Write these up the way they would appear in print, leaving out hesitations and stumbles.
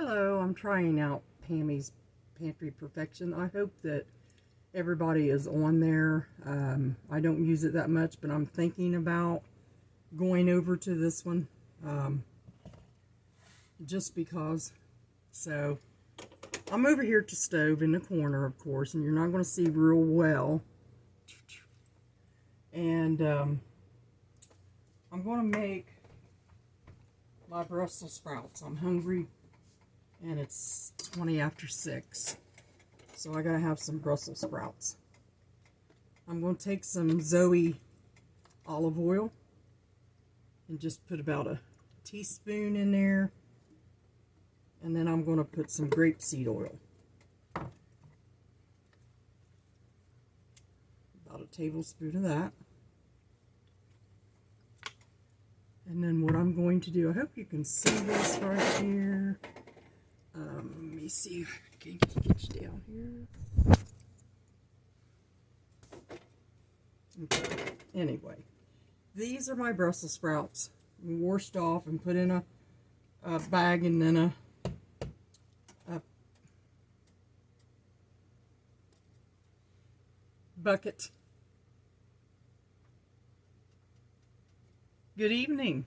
Hello, I'm trying out Pammy's Pantry Perfection. I hope that everybody is on there. I don't use it that much, but I'm thinking about going over to this one just because. So I'm over here at the stove in the corner, of course, and you're not going to see real well. And I'm going to make my Brussels sprouts. I'm hungry. And it's 20 after 6. So I gotta have some Brussels sprouts. I'm going to take some Zoe olive oil and just put about a teaspoon in there. And then I'm going to put some grapeseed oil. About a tablespoon of that. And then what I'm going to do, I hope you can see this right here. Let me see if I can get down here. Okay. Anyway, these are my Brussels sprouts. Washed off and put in a bag and then a bucket. Good evening.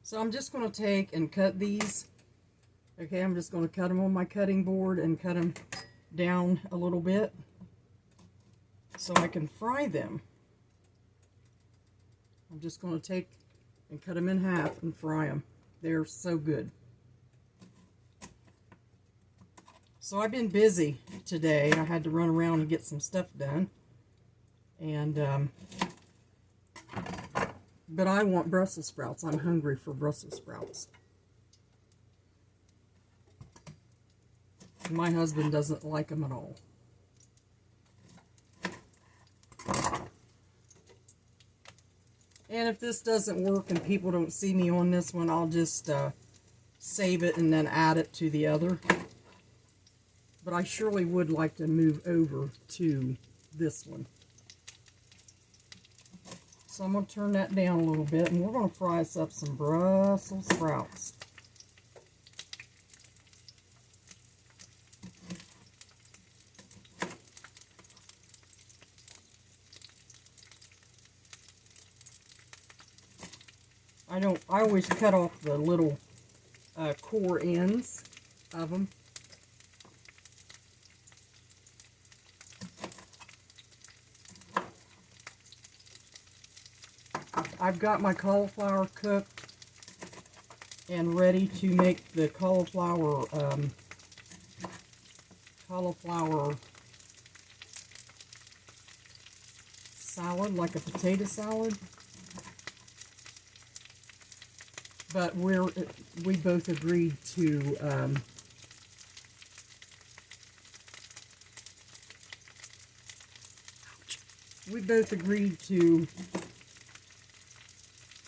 So I'm just going to take and cut these. Okay, I'm just going to cut them on my cutting board and cut them down a little bit so I can fry them. I'm just going to take and cut them in half and fry them. They're so good. So I've been busy today. I had to run around and get some stuff done. And but I want Brussels sprouts. I'm hungry for Brussels sprouts. My husband doesn't like them at all. And if this doesn't work and people don't see me on this one, I'll just save it and then add it to the other. But I surely would like to move over to this one. So I'm going to turn that down a little bit, and we're going to fry us up some Brussels sprouts. I always cut off the little core ends of them. I've got my cauliflower cooked and ready to make the cauliflower salad, like a potato salad. But we both agreed to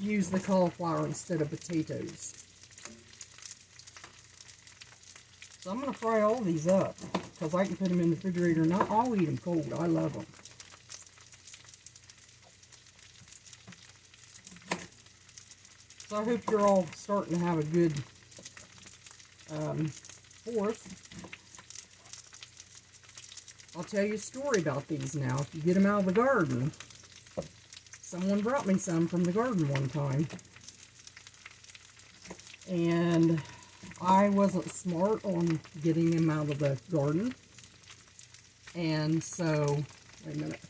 use the cauliflower instead of potatoes. So I'm going to fry all these up because I can put them in the refrigerator. Not I'll eat them cold. I love them. So I hope you're all starting to have a good 4th. I'll tell you a story about these now. If you get them out of the garden. Someone brought me some from the garden one time. And I wasn't smart on getting them out of the garden. And so, wait a minute.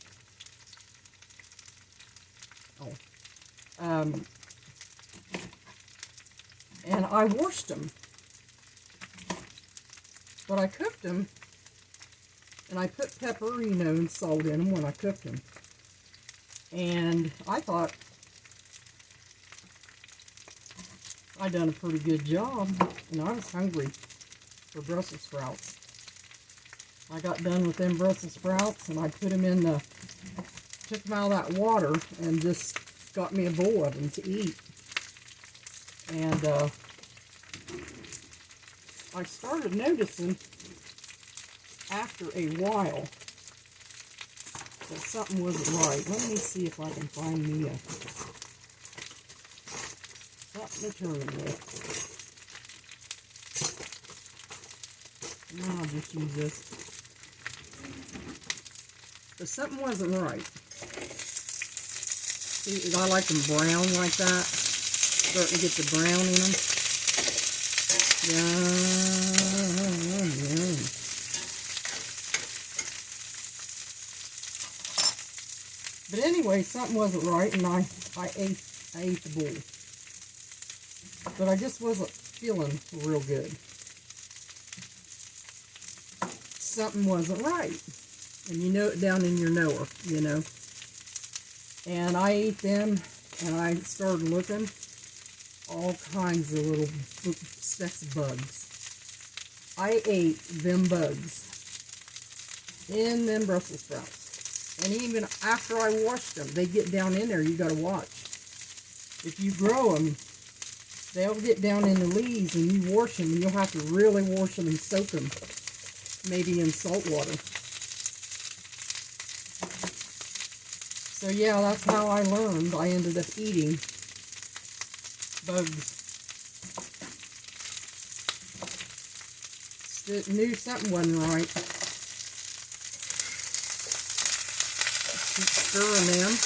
And I washed them. But I cooked them. And I put pepper, and salt in them when I cooked them. And I thought I'd done a pretty good job. And I was hungry for Brussels sprouts. I got done with them Brussels sprouts, and I put them in the, took them out of that water, and just got me a bowl of them to eat. And I started noticing after a while that something wasn't right. Let me see if I can find me something to turn with. Now I'll just use this. But something wasn't right. See, I like them brown like that. Starting to get the brown in them. Yum. But anyway, something wasn't right, and I ate the bowl. But I just wasn't feeling real good. Something wasn't right. And you know it down in your knower, you know. And I ate them, and I started looking. All kinds of little specks of bugs. I ate them bugs in them Brussels sprouts. And even after I washed them, they get down in there. You got to watch. If you grow them, they'll get down in the leaves, and you wash them, and you'll have to really wash them and soak them, maybe in salt water. So yeah, that's how I learned. I ended up eating bugs. Knew something wasn't right. Keep stirring them.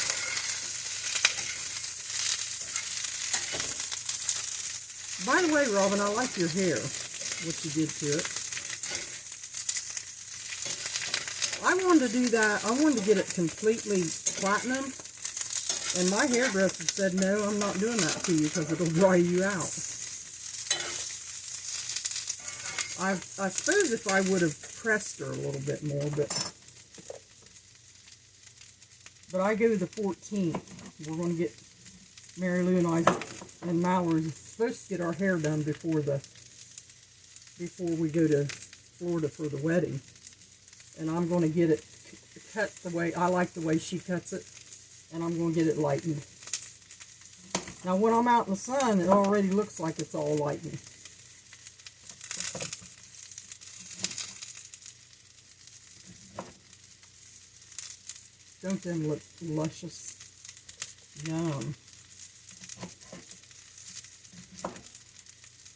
By the way, Robin, I like your hair, what you did to it. I wanted to do that. I wanted to get it completely platinum, and my hairdresser said, no, I'm not doing that to you because it'll dry you out. I suppose if I would have pressed her a little bit more, but I go the 14th. We're going to get, Mary Lou and I and Mallory's supposed to get our hair done before we go to Florida for the wedding. And I'm going to get it cut the way, I like the way she cuts it, and I'm going to get it lightened. Now when I'm out in the sun, it already looks like it's all lightened. Don't them look luscious? Yum.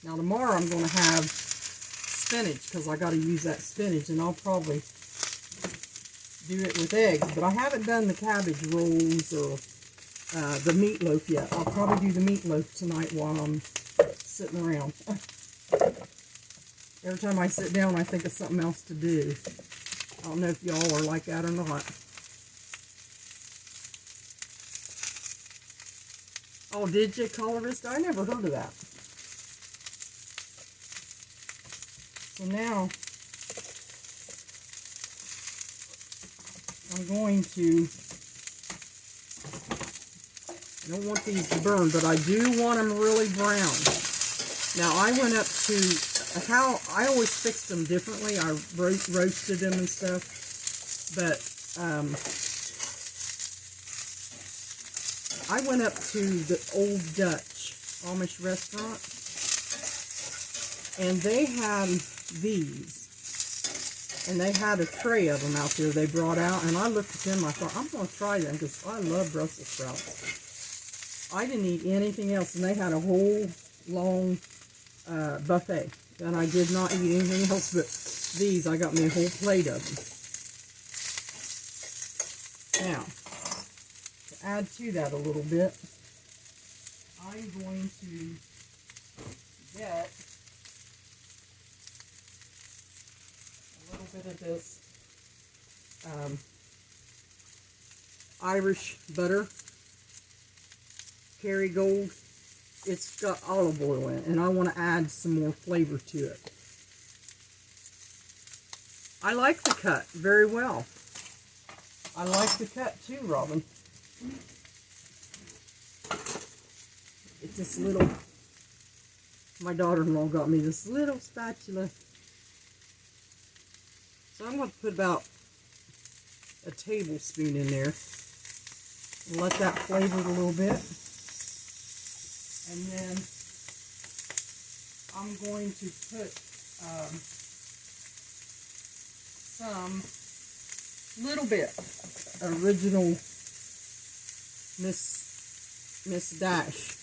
Now tomorrow I'm going to have spinach, because I got to use that spinach, and I'll probably do it with eggs. But I haven't done the cabbage rolls or the meatloaf yet. I'll probably do the meatloaf tonight while I'm sitting around. Every time I sit down, I think of something else to do. I don't know if y'all are like that or not. Oh, did you, Color Vista? I never heard of that. So now, I'm going to, I don't want these to burn, but I do want them really brown. Now, I went up to, I always fixed them differently. I roasted them and stuff, but I went up to the Old Dutch Amish restaurant, and they had these, and they had a tray of them out there they brought out, and I looked at them, I thought, I'm going to try them, because I love Brussels sprouts. I didn't eat anything else, and they had a whole long buffet, and I did not eat anything else but these. I got me a whole plate of them. Now, to add to that a little bit, I'm going to get a little bit of this Irish butter, Kerrygold. It's got olive oil in it, and I want to add some more flavor to it. I like the cut very well. I like the cut too, Robin. It's this little, my daughter-in-law got me this little spatula. So I'm going to put about a tablespoon in there. Let that flavor it a little bit. And then I'm going to put some little bit original Miss Dash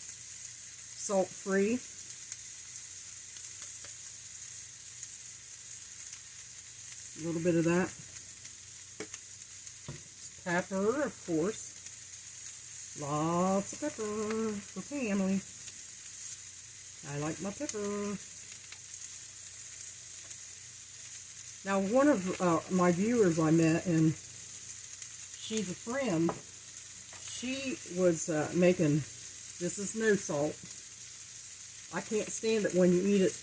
salt-free. A little bit of that. Pepper, of course. Lots of pepper for family. I like my pepper. Now, one of my viewers I met, and she's a friend, she was making, this is no salt. I can't stand it when you eat it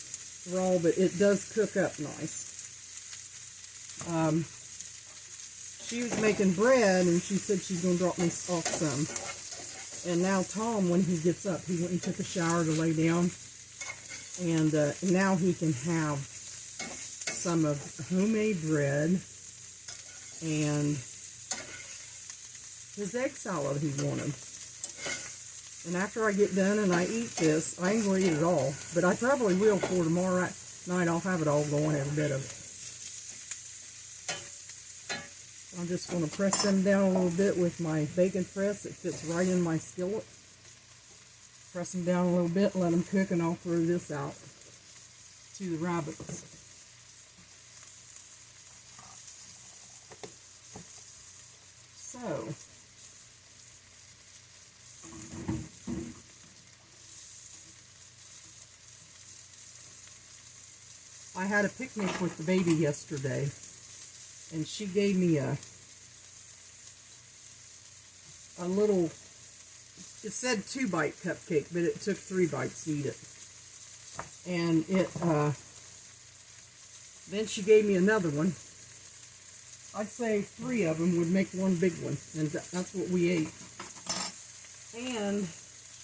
raw, but it does cook up nice. She was making bread, and she said she's going to drop me off some. And now Tom, when he gets up, he went and took a shower to lay down. And now he can have some of homemade bread and his egg salad he wanted. And after I get done and I eat this, I ain't going to eat it all. But I probably will for tomorrow night. I'll have it all going, every bit of it. I'm just going to press them down a little bit with my bacon press. It fits right in my skillet. Press them down a little bit, let them cook, and I'll throw this out to the rabbits. So, I had a picnic with the baby yesterday, and she gave me a little, it said 2-bite cupcake, but it took 3 bites to eat it. And it, then she gave me another one. I'd say 3 of them would make one big one, and that's what we ate. And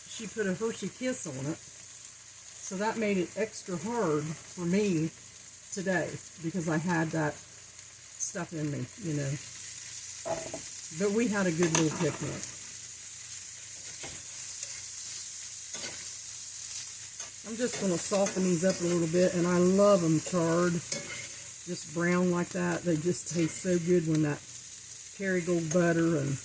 she put a Hershey Kiss on it, so that made it extra hard for me today, because I had that stuff in me, you know. But we had a good little picnic. I'm just going to soften these up a little bit, and I love them charred, just brown like that. They just taste so good when that Kerrygold butter and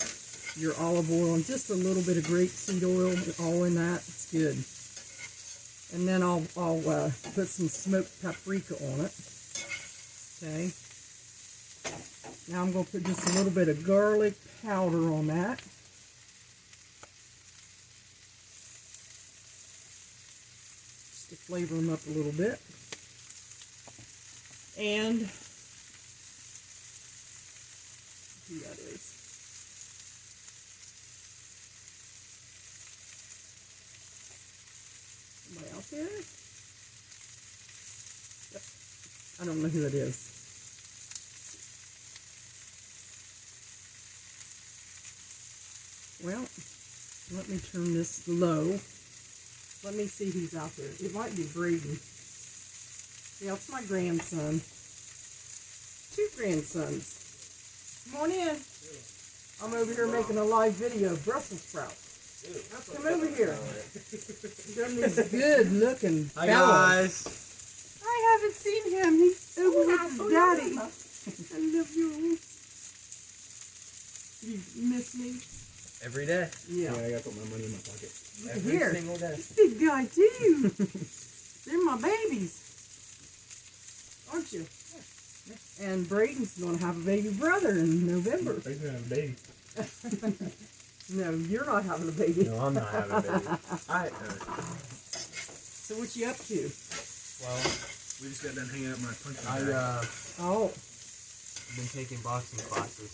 your olive oil and just a little bit of grapeseed oil all in that. It's good. And then I'll put some smoked paprika on it. Okay. Now I'm going to put just a little bit of garlic powder on that. To flavor them up a little bit. And who that is. Somebody out there? Yep. I don't know who it is. Well, let me turn this low. Let me see who's out there. It might be Braden. Yeah, it's my grandson. 2 grandsons. Come on in. I'm over here making a live video of Brussels sprouts. Come over here. Them these good looking fellas. Hi guys. I haven't seen him. He's over with his daddy. I love you. You miss me? Every day. Yeah. I gotta put my money in my pocket. Every Every single day. This big guy too. They're my babies. Aren't you? Yeah. And Braden's going to have a baby brother in November. Braden's gonna have a baby. No, you're not having a baby. No, I'm not having a baby. So what you up to? Well, we just got done hanging out in my punching bag. I've been taking boxing classes.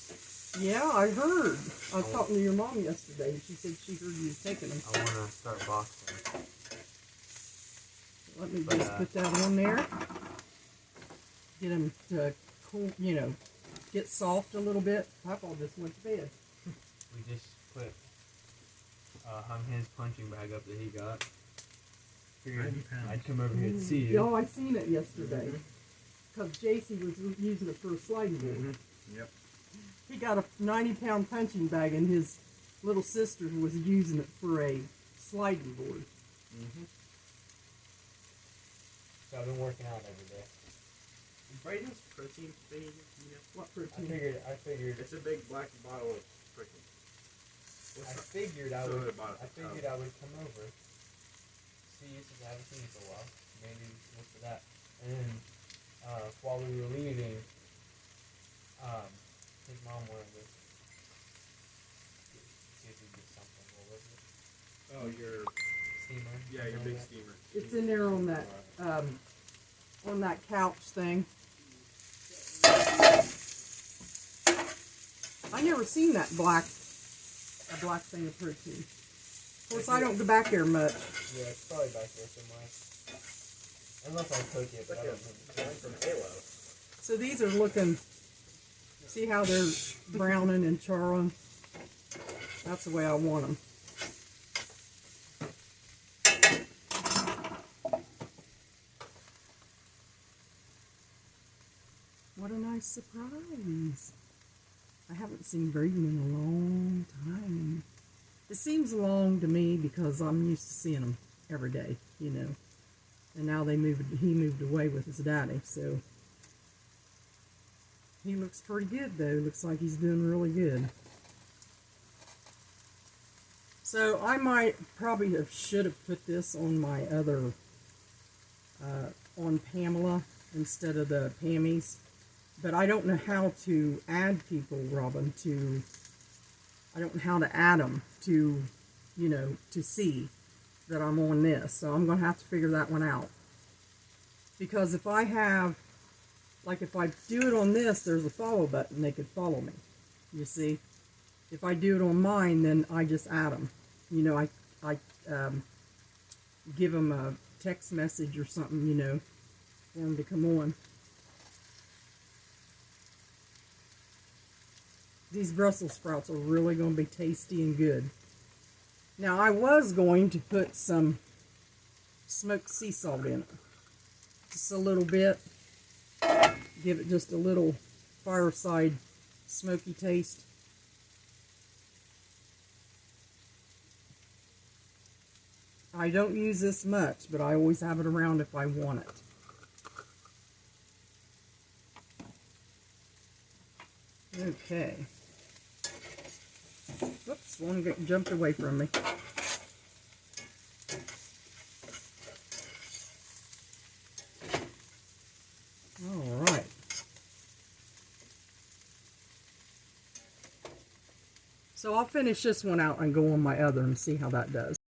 Yeah, I heard. I was talking to your mom yesterday, and she said she heard you was taking them. I want to start boxing. Let me just put that on there. Get them to cool, you know, get soft a little bit. Papa just went to bed. We just put hung his punching bag up that he got. Figured I'd come over here and see you. Oh, I seen it yesterday. Because JC was using it for a sliding board. Yep. He got a 90-pound punching bag, and his little sister was using it for a sliding board. So I've been working out every day. Braden's protein thing, you know? What protein? I figured It's a big black bottle of protein. I figured I would come over, see it since I haven't seen it for a while. Maybe look for that. And then while we were leaving, his mom wanted to see if we get something. What was it? Oh, your Steamer? yeah, your big steamer. It's in there on that couch thing. I never seen that black thing of protein. Of course, I don't go back there much. Yeah, it's probably back there somewhere. Unless I cook it, but I don't know. From Halo. So these are looking, see how they're browning and charring? That's the way I want them. What a nice surprise. I haven't seen Braden in a long time. It seems long to me because I'm used to seeing him every day, you know. And now he moved away with his daddy, so he looks pretty good though. Looks like he's doing really good. So I should have put this on my other, on Pamela instead of the Pammies. But I don't know how to add people, Robin, I don't know how to add them to, you know, to see that I'm on this. So I'm going to have to figure that one out. Because if I have, like if I do it on this, there's a follow button, they could follow me. You see? If I do it on mine, then I just add them. You know, I give them a text message or something, you know, for them to come on. These Brussels sprouts are really going to be tasty and good. Now, I was going to put some smoked sea salt in it. Just a little bit. Give it just a little fireside smoky taste. I don't use this much, but I always have it around if I want it. Okay. Whoops, one jumped away from me. All right. So I'll finish this one out and go on my other and see how that does.